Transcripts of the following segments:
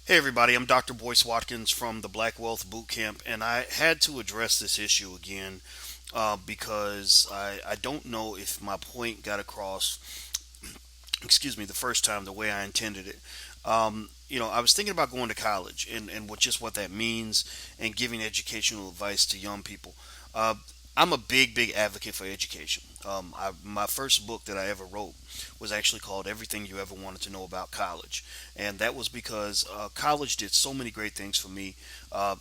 Hey everybody, I'm Dr. Boyce Watkins from the Black Wealth Bootcamp, and I had to address this issue again because I don't know if my point got across, excuse me, the first time the way I intended it. I was thinking about going to college and what that means and giving educational advice to young people. Uh, I'm a big advocate for education. My first book that I ever wrote was actually called Everything You Ever Wanted to Know About College. And that was because college did so many great things for me.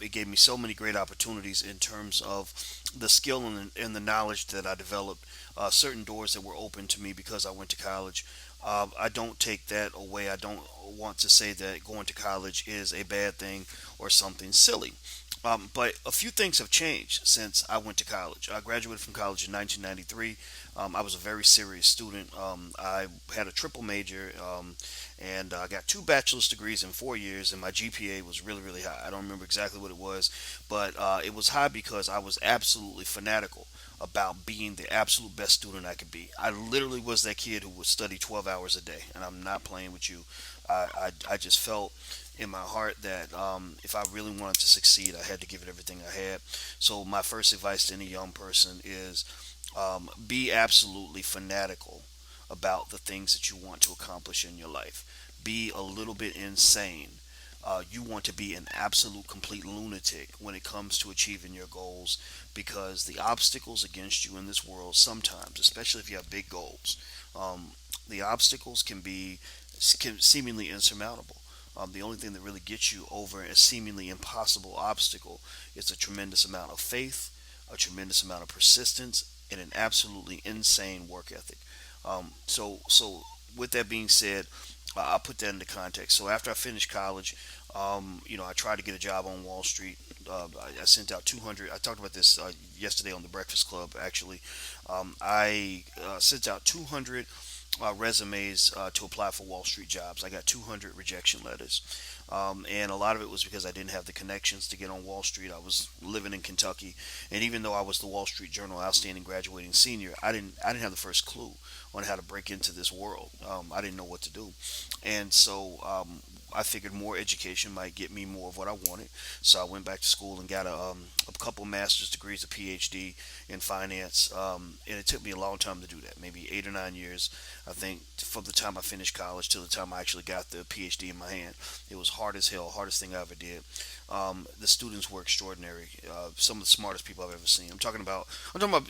It gave me so many great opportunities in terms of the skill and the knowledge that I developed, certain doors that were open to me because I went to college. I don't take that away. I don't want to say that going to college is a bad thing or something silly. But a few things have changed since I went to college. I graduated from college in 1993. I was a very serious student. I had a triple major, and I got two bachelor's degrees in 4 years, and my GPA was really high. I don't remember exactly what it was, but it was high because I was absolutely fanatical about being the absolute best student I could be. I literally was that kid who would study 12 hours a day, and I'm not playing with you. I just felt in my heart that if I really wanted to succeed, I had to give it everything I had. So my first advice to any young person is be absolutely fanatical about the things that you want to accomplish in your life. Be a little bit insane. You want to be an absolute complete lunatic when it comes to achieving your goals because the obstacles against you in this world sometimes, especially if you have big goals, the obstacles can seemingly insurmountable. The only thing that really gets you over a seemingly impossible obstacle is a tremendous amount of faith, a tremendous amount of persistence, and an absolutely insane work ethic. So with that being said, I'll put that into context. So after I finished college, I tried to get a job on Wall Street. I sent out 200. I talked about this yesterday on the Breakfast Club. Actually, I sent out 200 resumes to apply for Wall Street jobs. I got 200 rejection letters. And a lot of it was because I didn't have the connections to get on Wall Street. I was living in Kentucky, and even though I was the Wall Street Journal outstanding graduating senior, I didn't have the first clue on how to break into this world. I didn't know what to do, and so I figured more education might get me more of what I wanted. So I went back to school and got a couple master's degrees, a PhD in finance, and it took me a long time to do that, maybe 8 or 9 years. I think from the time I finished college till the time I actually got the PhD in my hand, it was hard as hell, hardest thing I ever did. The students were extraordinary, some of the smartest people I've ever seen. I'm talking about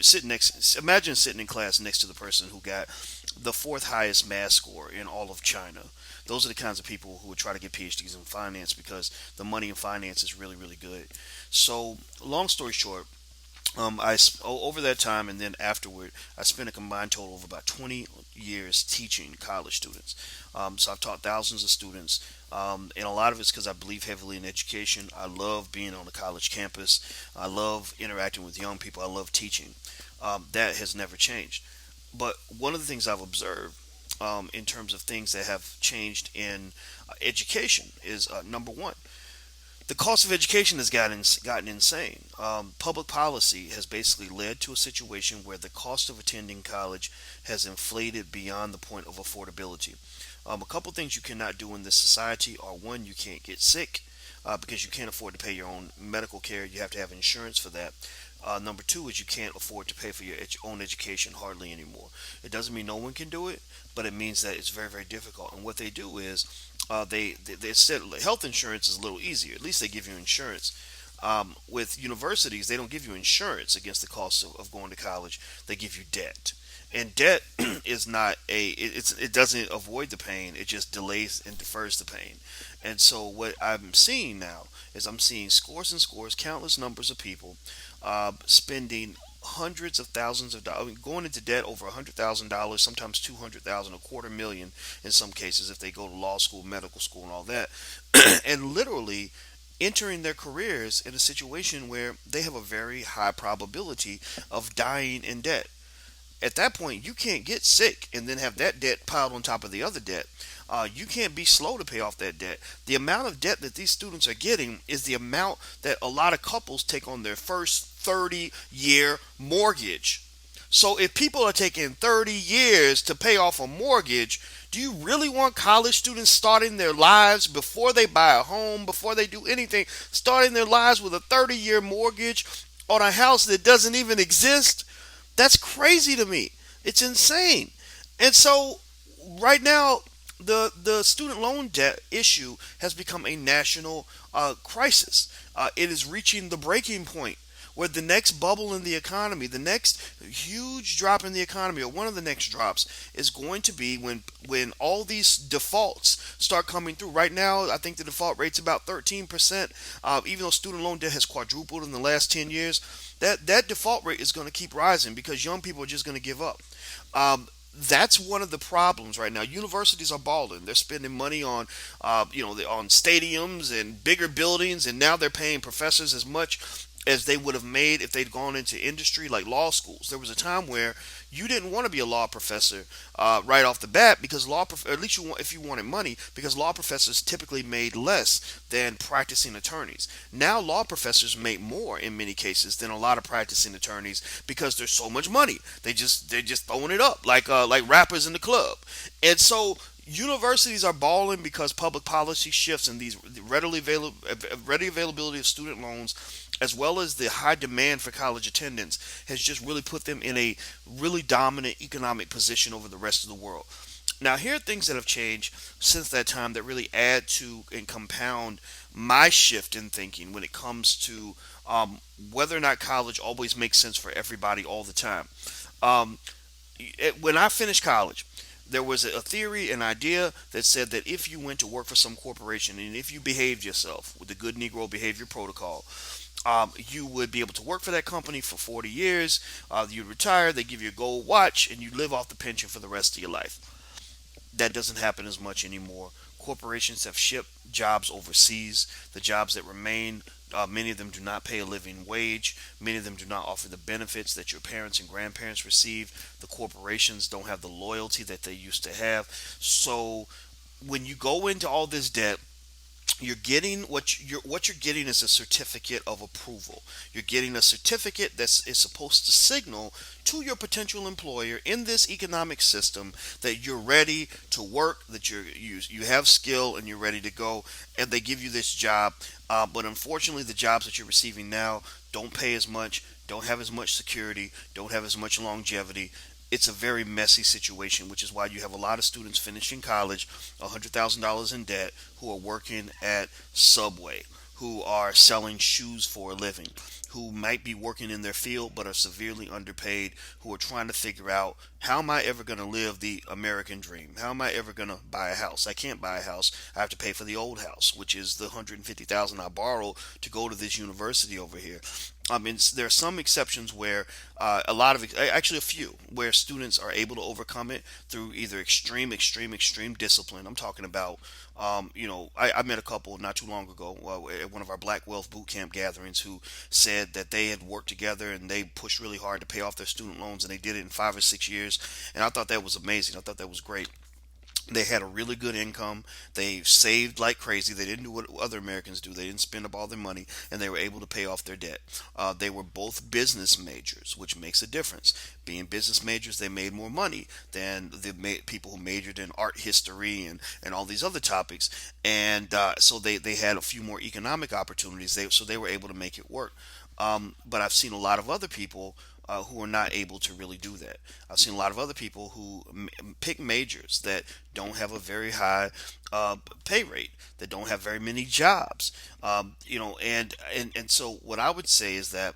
sitting next. Imagine sitting in class next to the person who got the fourth highest math score in all of China. Those are the kinds of people who would try to get PhDs in finance because the money in finance is really good. So, long story short, over that time and then afterward, I spent a combined total of about 20 years teaching college students. So I've taught thousands of students, and a lot of it's because I believe heavily in education. I love being on the college campus. I love interacting with young people. I love teaching. That has never changed. But one of the things I've observed in terms of things that have changed in education is number one, the cost of education has gotten insane. Public policy has basically led to a situation where the cost of attending college has inflated beyond the point of affordability. A couple things you cannot do in this society are one, you can't get sick because you can't afford to pay your own medical care. You have to have insurance for that. Number two is you can't afford to pay for your own education hardly anymore. It doesn't mean no one can do it, but it means that it's very difficult. And what they do is they said health insurance is a little easier. At least they give you insurance. With universities, they don't give you insurance against the cost of going to college. They give you debt, and debt is not it doesn't avoid the pain. It just delays and defers the pain. And so what I'm seeing now is I'm seeing scores and scores, countless numbers of people spending hundreds of thousands of dollars, I mean, going into debt over $100,000, sometimes 200,000, a quarter million in some cases if they go to law school, medical school, and all that, and literally entering their careers in a situation where they have a very high probability of dying in debt. At that point, you can't get sick and then have that debt piled on top of the other debt. You can't be slow to pay off that debt. The amount of debt that these students are getting is the amount that a lot of couples take on their first 30-year mortgage. So if people are taking 30 years to pay off a mortgage, do you really want college students starting their lives before they buy a home, before they do anything, starting their lives with a 30-year mortgage on a house that doesn't even exist? That's crazy to me. It's insane. And so right now, the student loan debt issue has become a national crisis. It is reaching the breaking point where the next bubble in the economy, the next huge drop in the economy, or one of the next drops, is going to be when all these defaults start coming through. Right now, I think the default rate's about 13%. Even though student loan debt has quadrupled in the last 10 years, that default rate is going to keep rising because young people are just going to give up. That's one of the problems right now. Universities are balling. They're spending money on, on stadiums and bigger buildings, and now they're paying professors as much as they would have made if they'd gone into industry like law schools. There was a time where you didn't want to be a law professor right off the bat because or at least if you wanted money, because law professors typically made less than practicing attorneys. Now law professors make more in many cases than a lot of practicing attorneys because there's so much money. They're just throwing it up like rappers in the club, and so universities are balling because public policy shifts and these ready availability of student loans, as well as the high demand for college attendance, has just really put them in a really dominant economic position over the rest of the world. Now, here are things that have changed since that time that really add to and compound my shift in thinking when it comes to whether or not college always makes sense for everybody all the time. Um, when I finished college, there was a theory, an idea that said that if you went to work for some corporation and if you behaved yourself with the good Negro behavior protocol, you would be able to work for that company for 40 years. You'd retire, they give you a gold watch, and you live off the pension for the rest of your life. That doesn't happen as much anymore. Corporations have shipped jobs overseas. The jobs that remain, many of them do not pay a living wage. Many of them do not offer the benefits that your parents and grandparents receive. The corporations don't have the loyalty that they used to have. So when you go into all this debt, you're getting what you're getting is a certificate of approval. You're getting a certificate that is supposed to signal to your potential employer in this economic system that you're ready to work, that you have skill and you're ready to go, and they give you this job. But unfortunately, the jobs that you're receiving now don't pay as much, don't have as much security, don't have as much longevity. It's a very messy situation, which is why you have a lot of students finishing college $100,000 in debt who are working at Subway, who are selling shoes for a living, who might be working in their field but are severely underpaid, who are trying to figure out, how am I ever going to live the American dream? How am I ever going to buy a house? I can't buy a house. I have to pay for the old house, which is the 150,000 I borrowed to go to this university over here. I mean, there are some exceptions where actually a few, where students are able to overcome it through either extreme discipline. I'm talking about, I met a couple not too long ago at one of our Black Wealth Boot Camp gatherings who said that they had worked together and they pushed really hard to pay off their student loans, and they did it in 5 or 6 years. And I thought that was amazing. I thought that was great. They had a really good income. They saved like crazy. They didn't do what other Americans do. They didn't spend up all their money, and they were able to pay off their debt. They were both business majors, which makes a difference. Being business majors, they made more money than the people who majored in art history and all these other topics. And so they had a few more economic opportunities. So they were able to make it work. But I've seen a lot of other people who are not able to really do that. I've seen a lot of other people who pick majors that don't have a very high pay rate, that don't have very many jobs. And so what I would say is that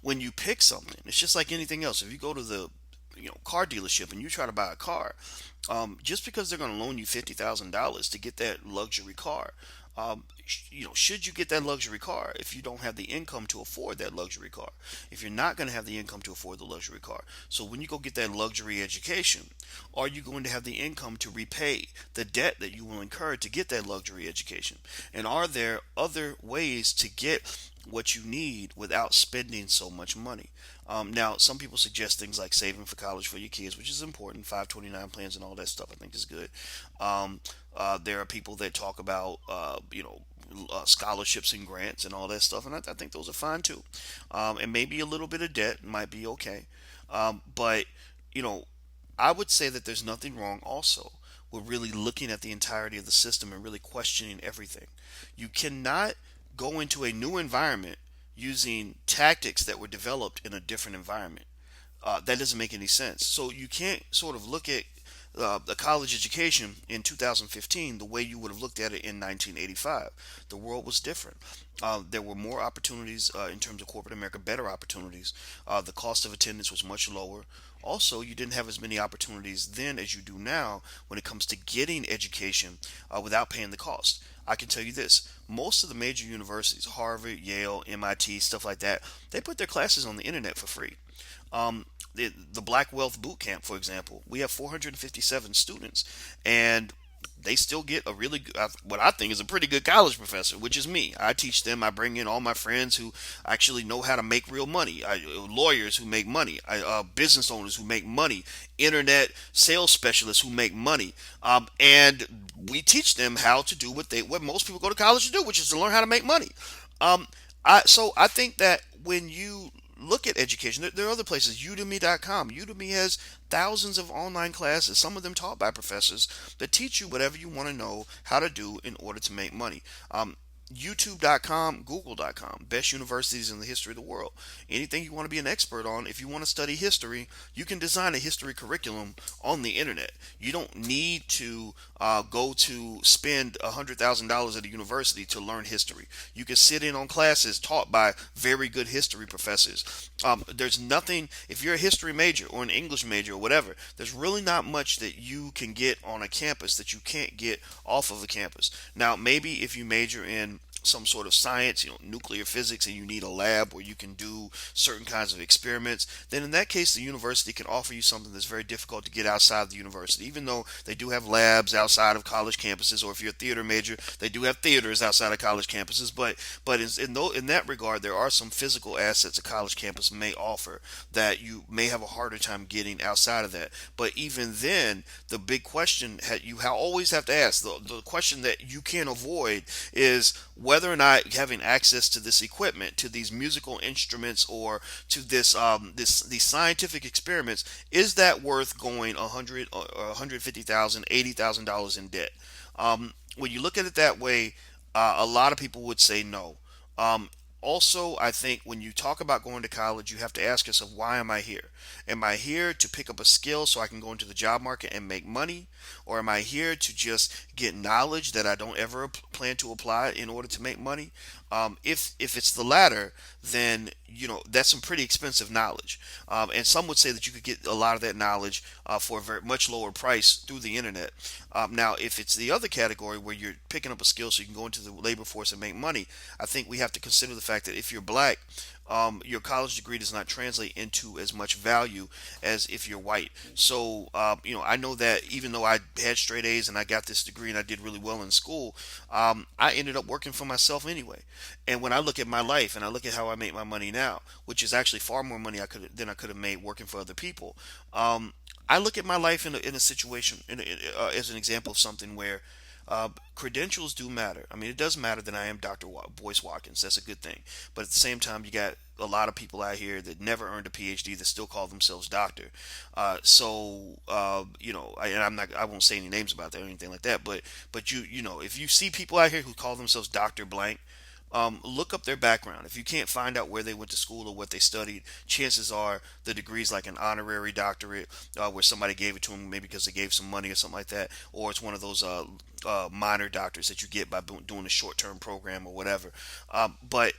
when you pick something, it's just like anything else. If you go to the car dealership and you try to buy a car, just because they're going to loan you $50,000 to get that luxury car, should you get that luxury car if you don't have the income to afford that luxury car? If you're not going to have the income to afford the luxury car, so when you go get that luxury education, are you going to have the income to repay the debt that you will incur to get that luxury education? And are there other ways to get what you need without spending so much money? Now, some people suggest things like saving for college for your kids, which is important. 529 plans and all that stuff, I think, is good. There are people that talk about, scholarships and grants and all that stuff, and I think those are fine too. And maybe a little bit of debt might be okay. But you know, I would say that there's nothing wrong also with really looking at the entirety of the system and really questioning everything. You cannot go into a new environment using tactics that were developed in a different environment. That doesn't make any sense. So you can't sort of look at the college education in 2015 the way you would have looked at it in 1985. The world was different. There were more opportunities in terms of corporate America, better opportunities. The cost of attendance was much lower. Also, you didn't have as many opportunities then as you do now when it comes to getting education without paying the cost. I can tell you this: most of the major universities, Harvard, Yale, MIT, stuff like that, they put their classes on the internet for free. The Black Wealth Boot Camp, for example, we have 457 students, and they still get a really good, what I think is a pretty good college professor, which is me. I teach them. I bring in all my friends who actually know how to make real money. Lawyers who make money, business owners who make money, internet sales specialists who make money, and we teach them how to do what most people go to college to do, which is to learn how to make money. Um, so I think that when you look at education, there are other places. Udemy.com. Udemy has thousands of online classes, some of them taught by professors that teach you whatever you want to know how to do in order to make money. YouTube.com, Google.com, best universities in the history of the world. Anything you want to be an expert on, if you want to study history, you can design a history curriculum on the internet. You don't need to go to spend $100,000 at a university to learn history. You can sit in on classes taught by very good history professors. There's nothing, if you're a history major or an English major or whatever, there's really not much that you can get on a campus that you can't get off of a campus. Now, maybe if you major in some sort of science, nuclear physics, and you need a lab where you can do certain kinds of experiments, then in that case, the university can offer you something that's very difficult to get outside the university. Even though they do have labs outside of college campuses, or if you're a theater major, they do have theaters outside of college campuses. But in that regard, there are some physical assets a college campus may offer that you may have a harder time getting outside of that. But even then, the big question you always have to ask, the question that you can't avoid is whether or not having access to this equipment, to these musical instruments, or to these scientific experiments, is that worth going 100 or 150,000, $80,000 in debt? When you look at it that way, a lot of people would say no. Also, I think when you talk about going to college, you have to ask yourself, why am I here? Am I here to pick up a skill so I can go into the job market and make money? Or am I here to just get knowledge that I don't ever plan to apply in order to make money? If it's the latter, then that's some pretty expensive knowledge. And some would say that you could get a lot of that knowledge for a very much lower price through the internet. Now, if it's the other category where you're picking up a skill so you can go into the labor force and make money, I think we have to consider the fact that if you're black, your college degree does not translate into as much value as if you're white. So, I know that even though I had straight A's and I got this degree and I did really well in school, I ended up working for myself anyway. And when I look at my life and I look at how I make my money now, which is actually far more money than I could have made working for other people, I look at my life in a situation as an example of something where credentials do matter. I mean, it does matter that I am Dr. Boyce Watkins. That's a good thing. But at the same time, you got a lot of people out here that never earned a PhD that still call themselves doctor. And I won't say any names about that or anything like that. But if you see people out here who call themselves Doctor Blank, look up their background. If you can't find out where they went to school or what they studied, chances are the degree is like an honorary doctorate where somebody gave it to them maybe because they gave some money or something like that, or it's one of those minor doctors that you get by doing a short-term program or whatever. But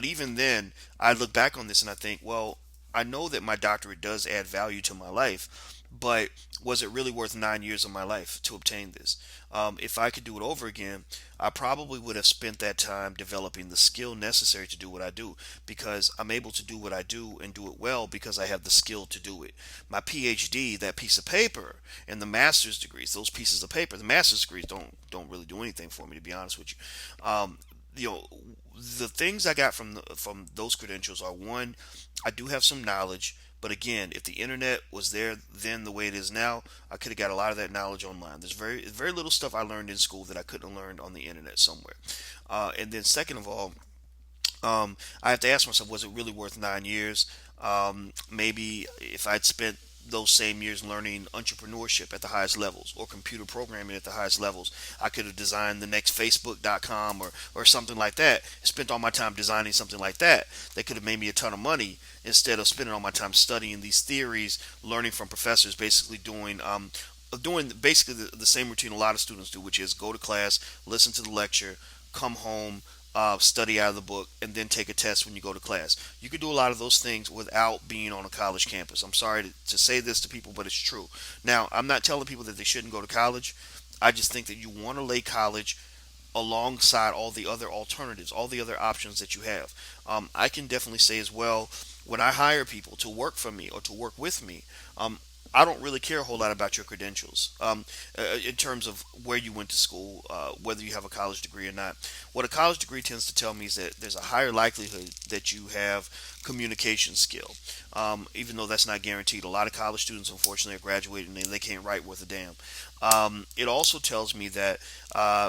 even then, I look back on this and I think, well, I know that my doctorate does add value to my life, but was it really worth 9 years of my life to obtain this? If I could do it over again, I probably would have spent that time developing the skill necessary to do what I do, because I'm able to do what I do and do it well because I have the skill to do it. My PhD, that piece of paper, and the master's degrees, those pieces of paper, the master's degrees don't really do anything for me, to be honest with you. You know, the things I got from those credentials are: one, I do have some knowledge, But again, if the internet was there then the way it is now, I could have got a lot of that knowledge online. There's very little stuff I learned in school that I couldn't have learned on the internet somewhere. And then second of all, I have to ask myself, was it really worth 9 years? Maybe if I'd spent those same years learning entrepreneurship at the highest levels or computer programming at the highest levels, I could have designed the next Facebook.com or something like that. Spent all my time designing something like that. That could have made me a ton of money instead of spending all my time studying these theories, learning from professors, basically doing basically the same routine a lot of students do, which is go to class, listen to the lecture, come home, study out of the book, and then take a test when you go to class. You could do a lot of those things without being on a college campus. I'm sorry to say this to people, but it's true. Now, I'm not telling people that they shouldn't go to college. I just think that you want to lay college alongside all the other alternatives, all the other options that you have. I can definitely say as well, when I hire people to work for me or to work with me, I don't really care a whole lot about your credentials in terms of where you went to school, whether you have a college degree or not. What a college degree tends to tell me is that there's a higher likelihood that you have communication skill, even though that's not guaranteed. A lot of college students, unfortunately, are graduating and they can't write worth a damn. It also tells me that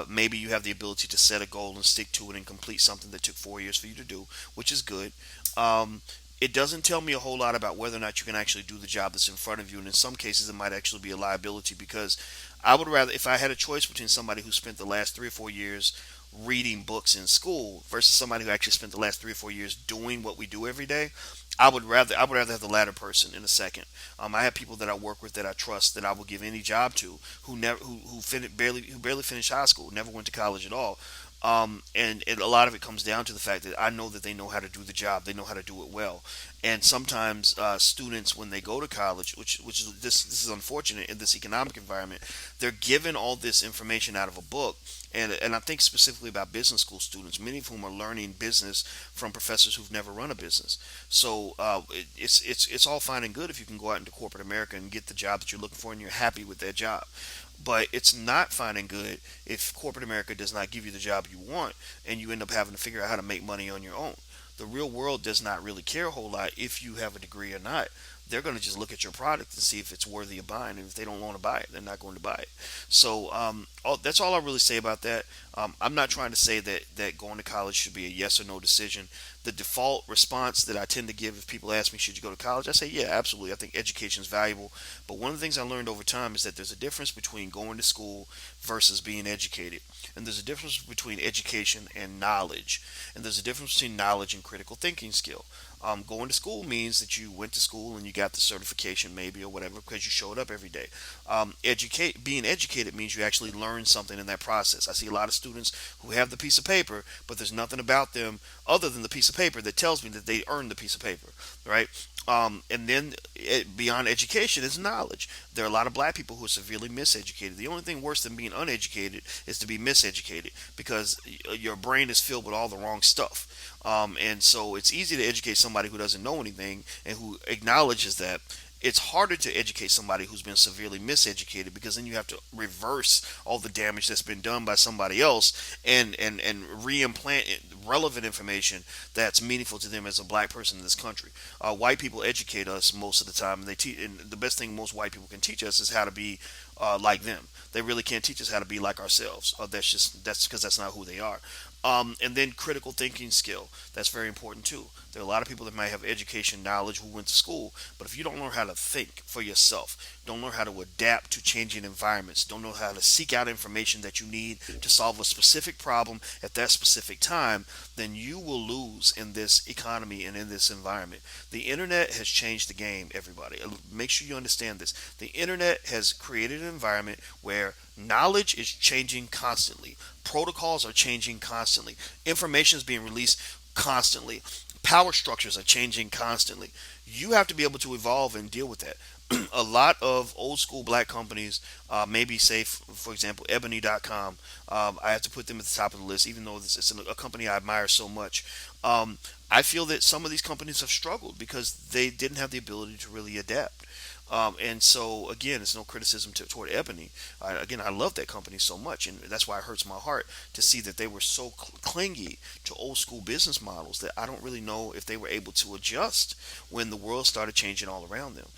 maybe you have the ability to set a goal and stick to it and complete something that took 4 years for you to do, which is good. Um, it doesn't tell me a whole lot about whether or not you can actually do the job that's in front of you, and in some cases, it might actually be a liability because I would rather, if I had a choice between somebody who spent the last 3 or 4 years reading books in school versus somebody who actually spent the last 3 or 4 years doing what we do every day, I would rather have the latter person in a second. I have people that I work with that I trust that I will give any job to who never who barely finished high school, never went to college at all. And a lot of it comes down to the fact that I know that they know how to do the job, they know how to do it well. And sometimes students, when they go to college, which is this is unfortunate in this economic environment, they're given all this information out of a book. And I think specifically about business school students, many of whom are learning business from professors who've never run a business. So it's all fine and good if you can go out into corporate America and get the job that you're looking for and you're happy with that job. But it's not fine and good if corporate America does not give you the job you want and you end up having to figure out how to make money on your own. The real world does not really care a whole lot if you have a degree or not. They're going to just look at your product and see if it's worthy of buying. And if they don't want to buy it, they're not going to buy it. So that's all I really say about that. I'm not trying to say that going to college should be a yes or no decision. The default response that I tend to give if people ask me, should you go to college? I say, yeah, absolutely. I think education is valuable. But one of the things I learned over time is that there's a difference between going to school versus being educated. And there's a difference between education and knowledge. And there's a difference between knowledge and critical thinking skill. Going to school means that you went to school and you got the certification, maybe, or whatever, because you showed up every day. Being educated means you actually learn something in that process. I see a lot of students who have the piece of paper, but there's nothing about them other than the piece of paper that tells me that they earned the piece of paper, right? And then beyond education is knowledge. There are a lot of black people who are severely miseducated. The only thing worse than being uneducated is to be miseducated because your brain is filled with all the wrong stuff. And so it's easy to educate somebody who doesn't know anything and who acknowledges that. It's harder to educate somebody who's been severely miseducated because then you have to reverse all the damage that's been done by somebody else and reimplant relevant information that's meaningful to them as a black person in this country. White people educate us most of the time, and and the best thing most white people can teach us is how to be like them. They really can't teach us how to be like ourselves. That's because that's not who they are. And then critical thinking skill. That's very important too. There are a lot of people that might have education, knowledge, who went to school, but if you don't learn how to think for yourself, don't learn how to adapt to changing environments, don't know how to seek out information that you need to solve a specific problem at that specific time, then you will lose in this economy and in this environment. The internet has changed the game, everybody. Make sure you understand this. The internet has created an environment where knowledge is changing constantly. Protocols are changing constantly. Information is being released constantly. Power structures are changing constantly. You have to be able to evolve and deal with that. A lot of old school black companies, maybe say, for example, ebony.com, I have to put them at the top of the list, even though it's a company I admire so much. I feel that some of these companies have struggled because they didn't have the ability to really adapt. And so again, it's no criticism toward Ebony. Again, I love that company so much, and that's why it hurts my heart to see that they were so clingy to old school business models that I don't really know if they were able to adjust when the world started changing all around them.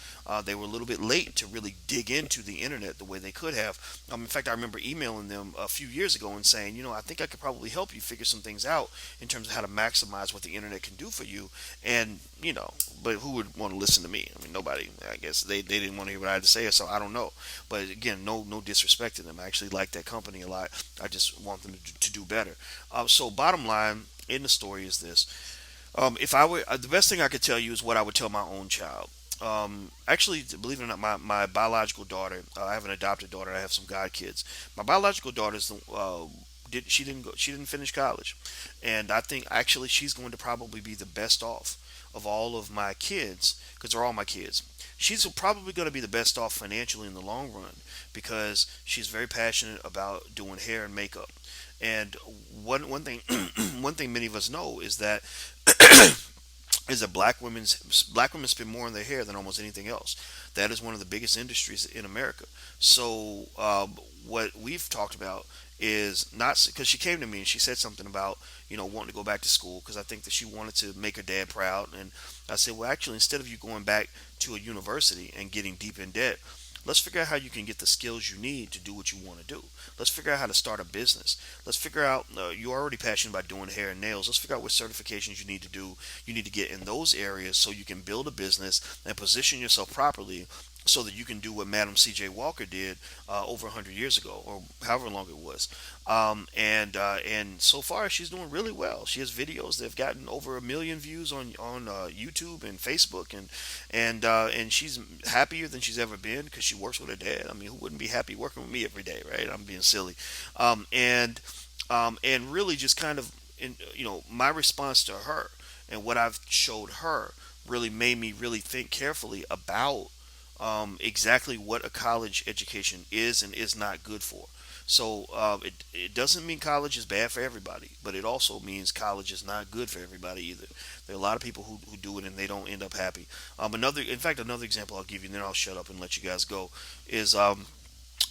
They were a little bit late to really dig into the internet the way they could have. In fact, I remember emailing them a few years ago and saying, I think I could probably help you figure some things out in terms of how to maximize what the internet can do for you. And, but who would want to listen to me? I mean, nobody. I guess they didn't want to hear what I had to say, so I don't know. But again, no disrespect to them. I actually like that company a lot. I just want them to do better. So bottom line in the story is this: if I were the best thing I could tell you is what I would tell my own child. Actually, believe it or not, my biological daughter. I have an adopted daughter. And I have some god kids. My biological daughter's the. She didn't finish college, and I think actually she's going to probably be the best off of all of my kids because they're all my kids. She's probably going to be the best off financially in the long run because she's very passionate about doing hair and makeup. And one thing one thing many of us know is that black women spend more on their hair than almost anything else. That is one of the biggest industries in America. So what we've talked about is not because she came to me and she said something about wanting to go back to school because I think that she wanted to make her dad proud. And I said, well, actually, instead of you going back to a university and getting deep in debt, let's figure out how you can get the skills you need to do what you want to do. Let's figure out how to start a business. Let's figure out you're already passionate about doing hair and nails. Let's figure out what certifications you need to do. You need to get in those areas so you can build a business and position yourself properly so that you can do what Madam C.J. Walker did over 100 years ago, or however long it was. And so far, she's doing really well. She has videos that have gotten over 1 million views on YouTube and Facebook, and she's happier than she's ever been because she works with her dad. I mean, who wouldn't be happy working with me every day, right? I'm being silly, and really just kind of, my response to her and what I've showed her really made me really think carefully about exactly what a college education is and is not good for. So it doesn't mean college is bad for everybody, but it also means college is not good for everybody either. There are a lot of people who do it and they don't end up happy. Another example I'll give you, and then I'll shut up and let you guys go, is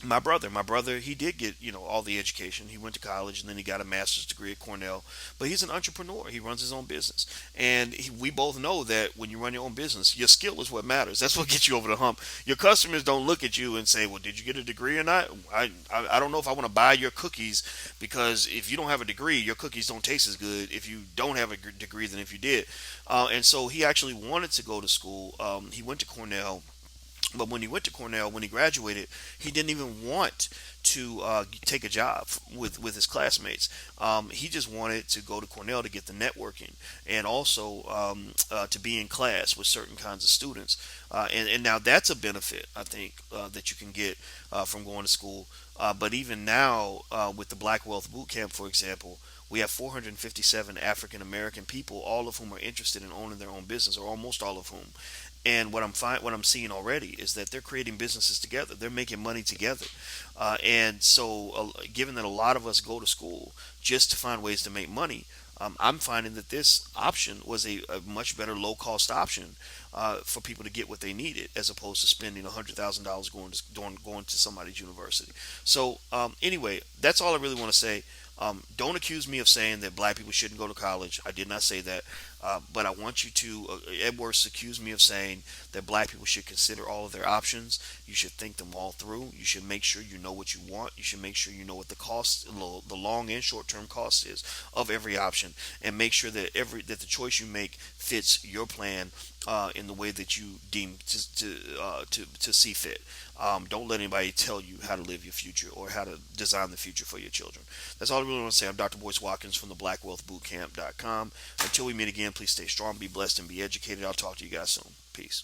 my brother, he did get all the education. He went to college and then he got a master's degree at Cornell. But he's an entrepreneur. He runs his own business, and we both know that when you run your own business, your skill is what matters. That's what gets you over the hump. Your customers don't look at you and say, "Well, did you get a degree or not?" I don't know if I want to buy your cookies, because if you don't have a degree, your cookies don't taste as good if you don't have a degree than if you did. And so he actually wanted to go to school. He went to Cornell, but when he went to Cornell, when he graduated, he didn't even want to take a job with his classmates. He just wanted to go to Cornell to get the networking and also to be in class with certain kinds of students. And now that's a benefit, I think, that you can get from going to school. But even now, with the Black Wealth Boot Camp, for example, we have 457 African American people, all of whom are interested in owning their own business, or almost all of whom. And what I'm seeing already is that they're creating businesses together. They're making money together. And so, given that a lot of us go to school just to find ways to make money, I'm finding that this option was a much better low cost option for people to get what they needed, as opposed to spending $100,000 going to somebody's university. So anyway, that's all I really want to say. Don't accuse me of saying that black people shouldn't go to college. I did not say that. But I want you to, Ed Worth accused me of saying that black people should consider all of their options. You should think them all through. You should make sure you know what you want. You should make sure you know what the cost, the long and short term cost is of every option, and make sure that the choice you make fits your plan in the way that you deem to see fit. Don't let anybody tell you how to live your future or how to design the future for your children. That's all I really want to say. I'm Dr. Boyce Watkins from the BlackWealthBootCamp.com. Until we meet again, please stay strong, be blessed, and be educated. I'll talk to you guys soon. Peace.